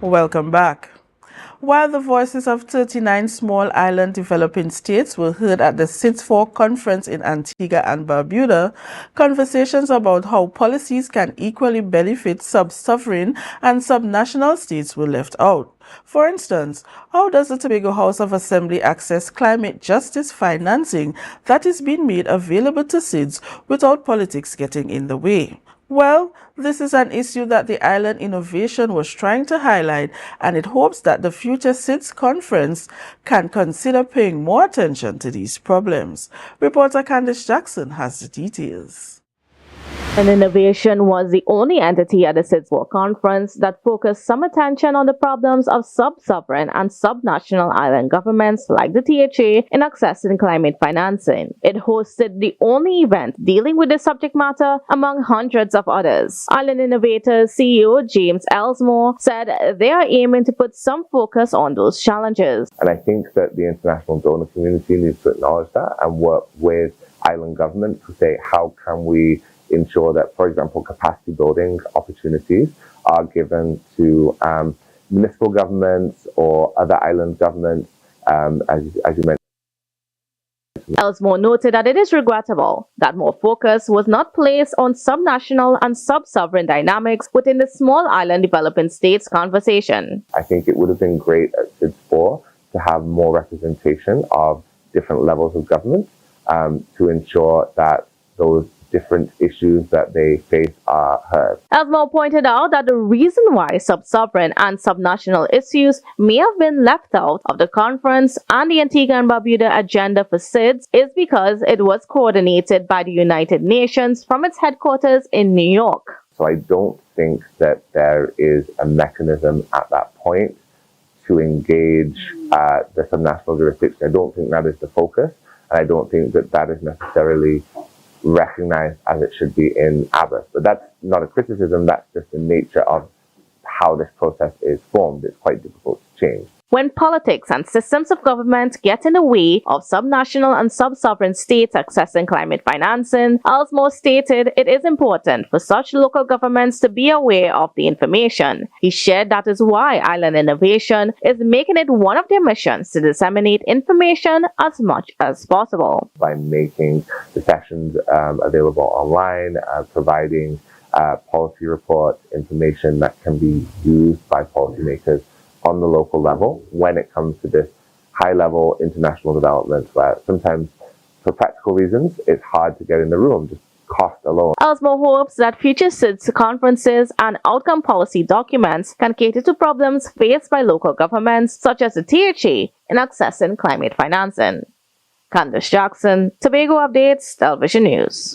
Welcome back. While the voices of 39 small island developing states were heard at the SIDS-4 conference in Antigua and Barbuda, conversations about how policies can equally benefit sub-sovereign and sub-national states were left out. For instance, how does the Tobago House of Assembly access climate justice financing that is being made available to SIDS without politics getting in the way? Well, this is an issue that the Island Innovation was trying to highlight, and it hopes that the future SIDS conference can consider paying more attention to these problems. Reporter Candice Jackson has the details. And Innovation was the only entity at the SIDS-4 conference that focused some attention on the problems of sub-sovereign and sub-national island governments like the THA in accessing climate financing. It hosted the only event dealing with the subject matter among hundreds of others. Island Innovators CEO James Elsmore said they are aiming to put some focus on those challenges. And I think that the international donor community needs to acknowledge that and work with island governments to say, how can we ensure that, for example, capacity building opportunities are given to municipal governments or other island governments, as you mentioned. Elsmore noted that it is regrettable that more focus was not placed on subnational and sub-sovereign dynamics within the small island developing states conversation. I think it would have been great at SIDS-4 to have more representation of different levels of government to ensure that those different issues that they face are heard. Elsmore pointed out that the reason why sub-sovereign and sub-national issues may have been left out of the conference and the Antigua and Barbuda agenda for SIDS is because it was coordinated by the United Nations from its headquarters in New York. So I don't think that there is a mechanism at that point to engage the subnational jurisdiction. I don't think that is the focus, and I don't think that that is necessarily recognized as it should be in ABAS. But that's not a criticism, that's just the nature of how this process is formed. It's quite difficult to change. When politics and systems of government get in the way of subnational and sub-sovereign states accessing climate financing, Elsmore stated it is important for such local governments to be aware of the information. He shared that is why Island Innovation is making it one of their missions to disseminate information as much as possible. By making the sessions available online, providing policy reports, information that can be used by policymakers on the local level when it comes to this high-level international development, where sometimes for practical reasons it's hard to get in the room, just cost alone. Elsmore hopes that future SIDS conferences and outcome policy documents can cater to problems faced by local governments such as the THA in accessing climate financing. Candice Jackson, Tobago Updates, Television News.